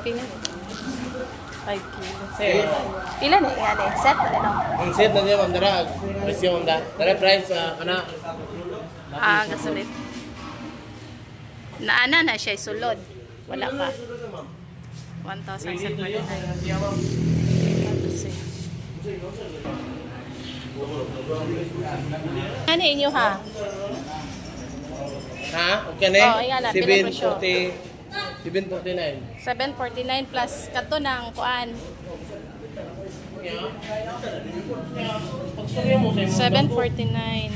Okay na. 5 kilos. Pila na yan eh? Set na ano? Ang set na niya, ma'am, dara. Presyo, ma'am, dara price, kana. Gasulit. Naana na siya, sulod. Wala pa. 1,700. Ano inyo ha? Ha? Okay na? Oh, ayan na. 749. 749 plus kato ng kuan. 749.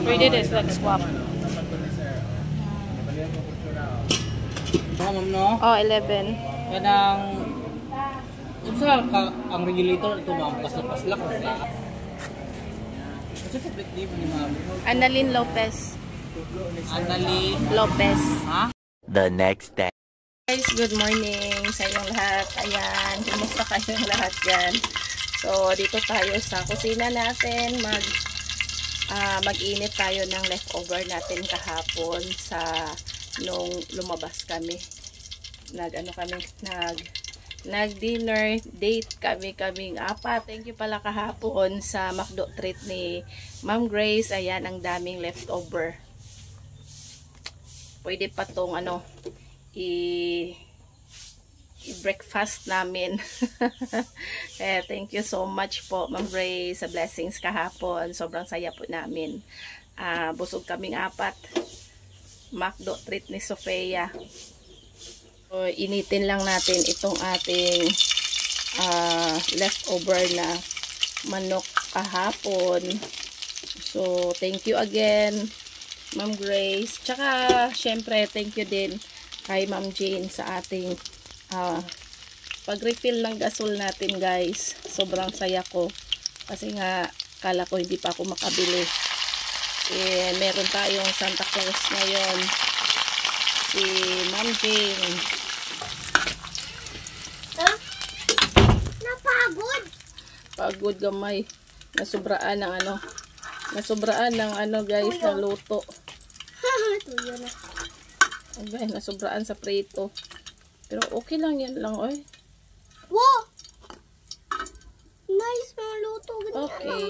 Pwede this, let's swap. Ma'am, no? Oh, 11. Kanang unsa ka ang regulator ito, ma'am? Paslak. Kasi public name ni ma'am. Annalyn Lopez. Annalyn Lopez. Ha? The next day. Guys, good morning sa inyong lahat. Ayan, kumusta kayong lahat dyan? So, dito tayo sa kusina natin. Mag-init tayo ng leftover natin kahapon sa nung lumabas kami. Nag-dinner date kaming apat. Thank you pala kahapon sa McDo treat ni Ma'am Grace. Ayan, ang daming leftover. Pwede pa tong i-breakfast namin. Thank you so much po, Ma'am Grace, sa blessings kahapon. Sobrang saya po namin. Busog kaming apat. McDo treat ni Sofia. So, initin lang natin itong ating leftover na manok kahapon. So, thank you again, Ma'am Grace. Tsaka, syempre, thank you din kay Ma'am Jane sa ating pag-refill ng gasol natin, guys. Sobrang saya ko. Kasi nga, kala ko hindi pa ako makabili. Meron tayong Santa Claus ngayon. Si Ma'am Jane. Napagod? Pagod gamay. Nasubraan ng guys, ng luto. Tuyo na. Okay, nasubraan sa prito. Pero okay lang yan lang, oy. Wow! Nice mga luto. Okay.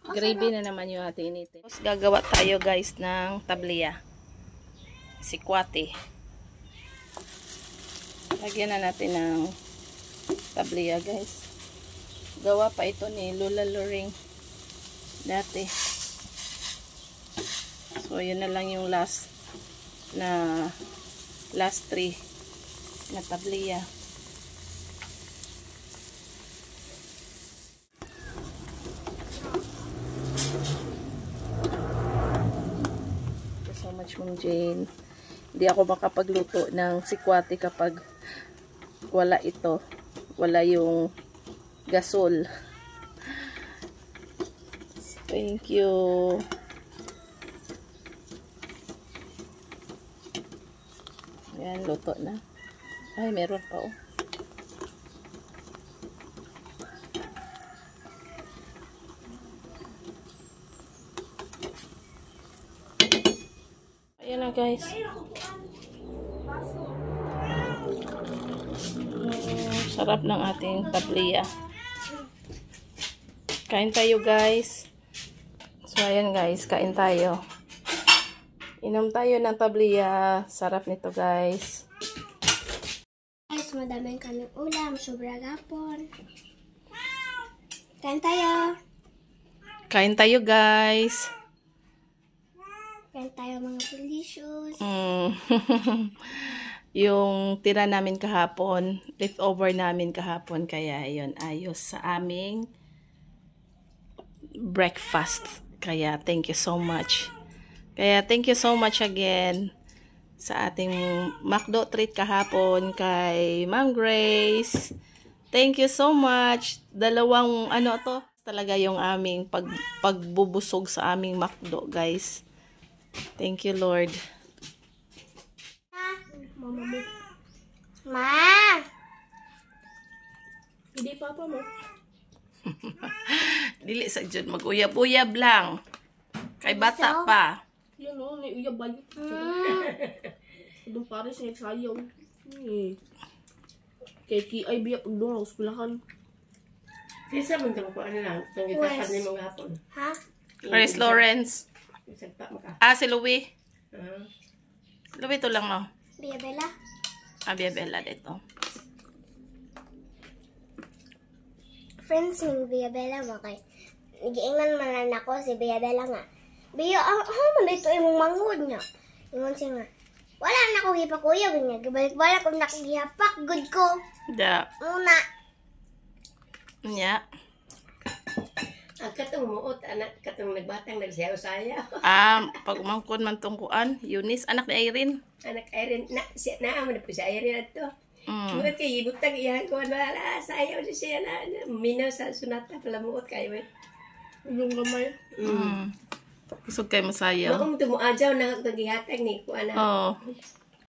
Gravy na naman yung ating initin. Tapos gagawa tayo, guys, ng tabliya. Sikwate. Lagyan na natin ng tabliya, guys. Gawa pa ito ni Lola Loring dati. So, yun na lang yung last 3 na tabliya. Thank you so much, Ma'am Jane. Hindi ako makapagluto ng sikwate kapag wala ito. Wala yung gasol. Thank you. Ayan, luto na. Ay, meron pa, oh. Ayan na, guys. Sarap ng ating tabliya. Kain tayo, guys. So, ayan, guys. Kain tayo. Inom tayo ng tabliya. Sarap nito, guys. Guys, madaming kaming ulam. Sobra gapon. Kain tayo. Kain tayo, guys. Kain tayo mga delicious. Yung tira namin kahapon, leftover namin kahapon, kaya yun, ayos sa aming breakfast. Kaya thank you so much. Kaya thank you so much again sa ating McDo treat kahapon kay Ma'am Grace. Thank you so much. Dalawang talaga yung aming pagbubusog sa aming McDo, guys. Thank you, Lord. Mama mo. Ma! Hindi papa mo. Dili sa jud mag-uyab-uyab lang. Kay bata pa. Yun o, ngay uyab bayo. Doon pares ngay sayaw. Kay ki ay biya pag doon ako skulahan. Kisa man tong ko ano lang, tong gitapan ni mga hapon. Ha? Chris Lawrence. Sagpa mo ka. Si Louie. Louie to lang, no? Bia Bella? Bella dito. Friends ni Bia Bella mo kay. Nagiingan man ako si Bia Bella nga. Bia, man dito imong mangod nga. Ingon siya nga. Wala na ko gipakuyog niya. Gibalik-balik kung nakigihapak. Good ko. Da. Muna. Nya. Ang katong muot, anak, katong nagbatang nagsayaw-sayaw. Pag umangkon man tong kuan, Eunice, anak ni Irene. Anak Irene, naamo na po sa Irene at to. Muot kay ibutang iyan ko, wala, sayaw na siya na, minaw sa sunata, pala muot kayo eh. Yung gamay. Kusog kay masayaw. Maong tumuadyaw na naghihatag ni ko, anak. Oh.